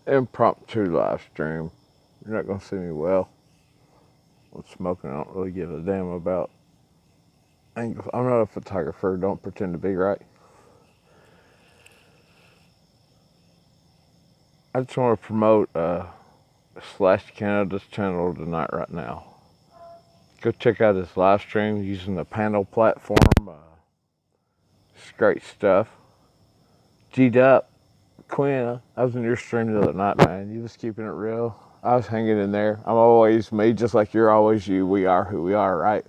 impromptu live stream. You're not gonna see me well. I'm smoking. I don't really give a damn about angles. I'm not a photographer. Don't pretend to be, right? I just want to promote Slash Canada's channel tonight, right now. Go check out his live stream using the panel platform. It's great stuff. G'd up, Quinn. I was in your stream the other night, man. You was keeping it real. I was hanging in there. I'm always me, just like you're always you. We are who we are, right?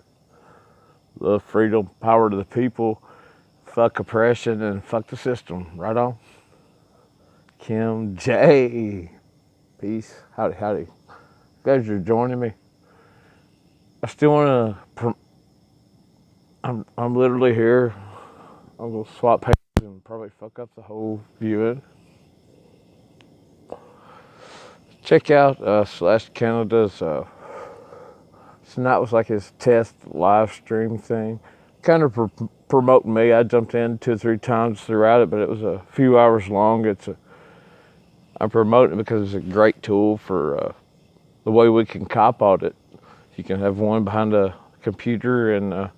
Love, freedom, power to the people. Fuck oppression and fuck the system. Right on. Kim J. Peace. Howdy, howdy. Glad you're joining me. I still want to. I'm literally here. I'm gonna swap pages and probably fuck up the whole viewing. Check out Slash Canada's. Tonight was like his test live stream thing. Kind of promoting me. I jumped in 2 or 3 times throughout it, but it was a few hours long. I'm promoting it because it's a great tool for the way we can cop audit. You can have one behind a computer, and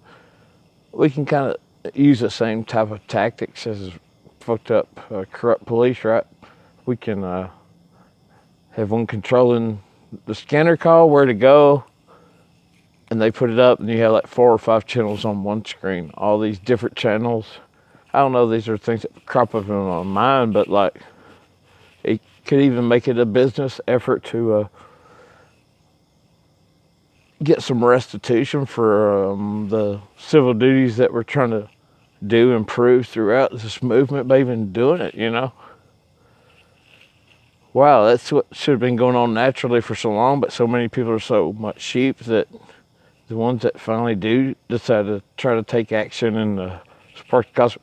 we can kind of use the same type of tactics as fucked up, corrupt police, right? We can have one controlling the scanner call, where to go, and they put it up, and you have like 4 or 5 channels on one screen. All these different channels. I don't know, these are things that crop up in my mind, but like, it could even make it a business effort to get some restitution for the civil duties that we're trying to do, improve throughout this movement by even doing it, you know? Wow, that's what should have been going on naturally for so long, but so many people are so much sheep that the ones that finally do decide to try to take action and spark the cause.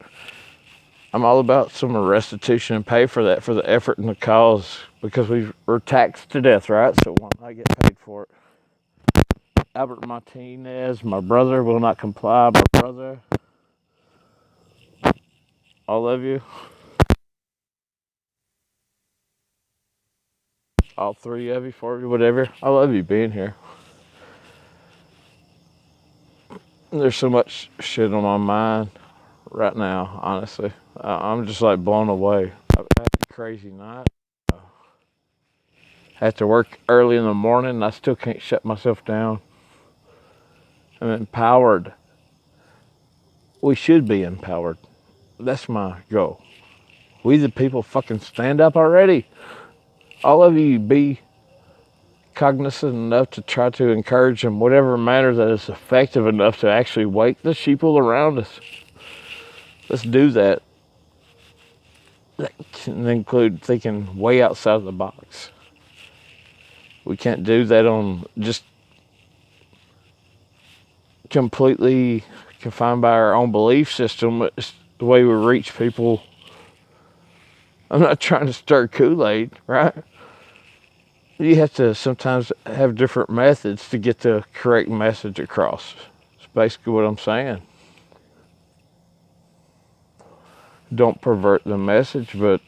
I'm all about some restitution and pay for that, for the effort and the cause, because we're taxed to death, right? So why not get paid for it? Albert Martinez, my brother, will not comply. My brother, I love you. All 3 of you, 4 of you, whatever. I love you being here. There's so much shit on my mind right now, honestly. I'm just like blown away. I've had a crazy night. Had to work early in the morning, and I still can't shut myself down. I'm empowered. We should be empowered. That's my goal. We the people fucking stand up already. All of you be cognizant enough to try to encourage in whatever manner that is effective enough to actually wake the sheeple around us. Let's do that. That can include thinking way outside of the box. We can't do that on just completely confined by our own belief system. It's the way we reach people. I'm not trying to stir Kool-Aid, right? You have to sometimes have different methods to get the correct message across. That's basically what I'm saying. Don't pervert the message, but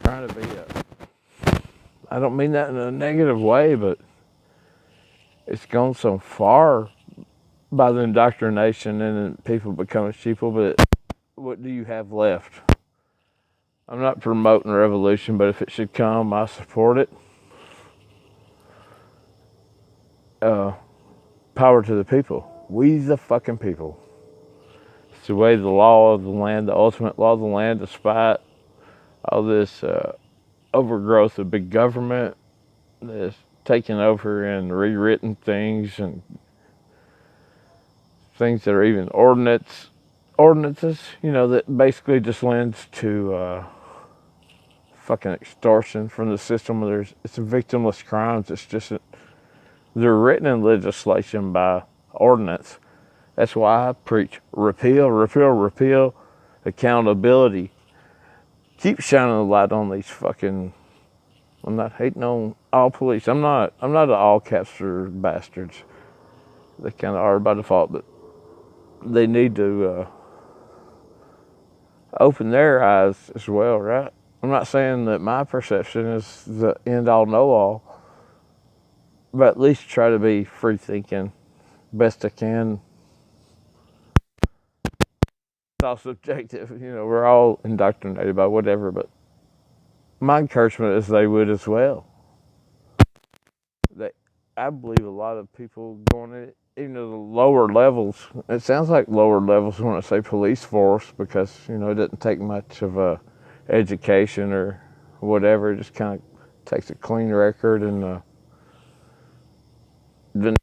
trying to be I don't mean that in a negative way, but it's gone so far by the indoctrination and people becoming sheeple, but what do you have left? I'm not promoting revolution, but if it should come, I support it. Power to the people. We the fucking people. It's the way the law of the land, the ultimate law of the land, despite all this overgrowth of big government that's taken over and rewritten things, and things that are even ordinances, you know, that basically just lends to fucking extortion from the system. It's a victimless crimes. It's just they're written in legislation by ordinance. That's why I preach repeal, repeal, repeal, accountability. Keep shining the light on these fucking I'm not hating on all police. I'm not an all caps for bastards. They kind of are by default, but they need to open their eyes as well, right? I'm not saying that my perception is the end all know all, but at least try to be free thinking best I can. It's all subjective, we're all indoctrinated by whatever, but my encouragement is they would as well. They, I believe a lot of people going in, even to the lower levels. It sounds like lower levels when I say police force because it doesn't take much of a education or whatever. It just kind of takes a clean record and then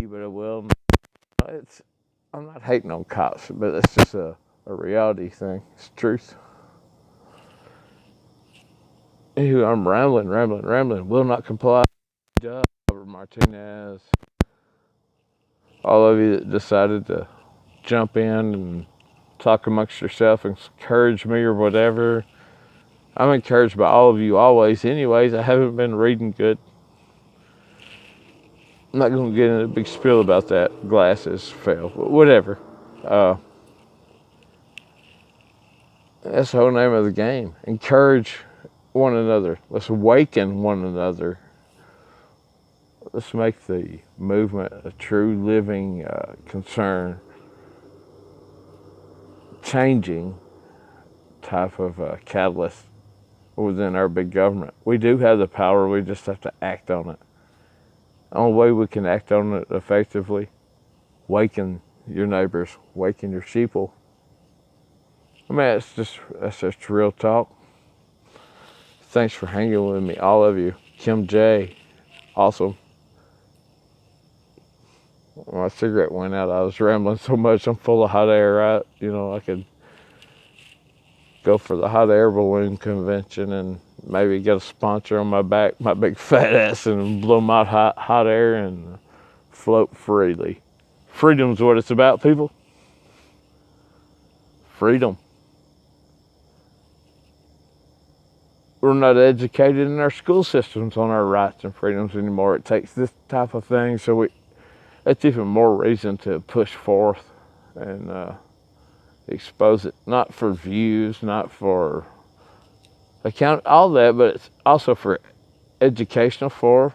but it will. It's I'm not hating on cops, but it's just a reality thing. It's truth. Anywho, I'm rambling. Will not comply. Job, Robert Martinez. All of you that decided to jump in and talk amongst yourself and encourage me or whatever. I'm encouraged by all of you always. Anyways, I haven't been reading good. I'm not going to get into a big spiel about that. Glasses fell, but whatever. That's the whole name of the game. Encourage one another. Let's awaken one another. Let's make the movement a true living concern, changing type of catalyst within our big government. We do have the power, we just have to act on it. The only way we can act on it effectively, waken your neighbors, waken your sheeple. I mean, that's just real talk. Thanks for hanging with me, all of you. Kim J, awesome. When my cigarette went out, I was rambling so much. I'm full of hot air, right? I could go for the hot air balloon convention and maybe get a sponsor on my back, my big fat ass, and blow my hot air and float freely. Freedom's what it's about, people. Freedom. We're not educated in our school systems on our rights and freedoms anymore. It takes this type of thing, so that's even more reason to push forth and expose it. Not for views, not for account, all that, but it's also for educational, for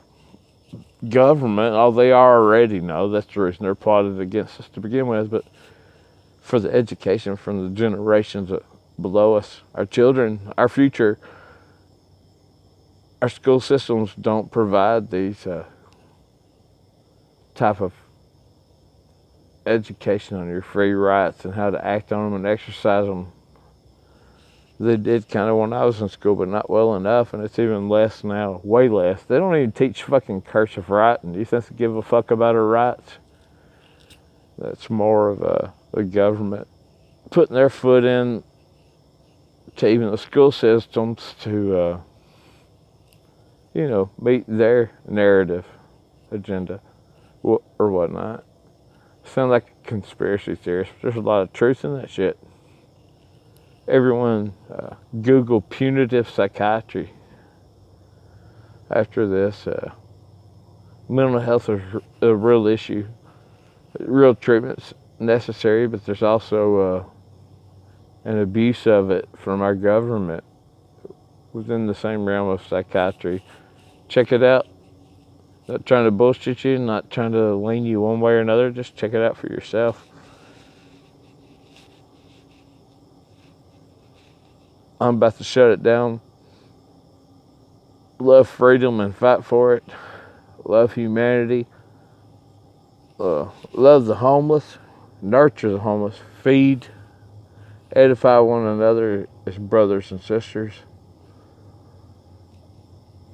government. All they already know. That's the reason they're plotted against us to begin with, but for the education from the generations below us, our children, our future. Our school systems don't provide these type of education on your free rights and how to act on them and exercise them. They did kind of when I was in school, but not well enough, and it's even less now, way less. They don't even teach fucking cursive writing. Do you think they give a fuck about our rights? That's more of the government putting their foot in to even the school systems to meet their narrative agenda or whatnot. Sound like a conspiracy theorist. There's a lot of truth in that shit. Everyone Google punitive psychiatry. After this, mental health is a real issue. Real treatment's necessary, but there's also an abuse of it from our government within the same realm of psychiatry. Check it out. Not trying to bullshit you, not trying to lean you one way or another. Just check it out for yourself. I'm about to shut it down. Love freedom and fight for it. Love humanity. Love the homeless. Nurture the homeless. Feed. Edify one another as brothers and sisters.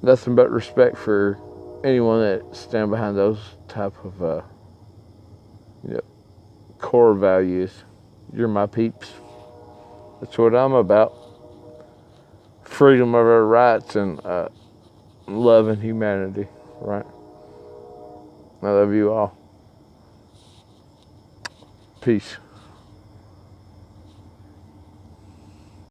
Nothing but respect for anyone that stand behind those type of core values. You're my peeps. That's what I'm about. Freedom of our rights and love and humanity, right? I love you all. Peace.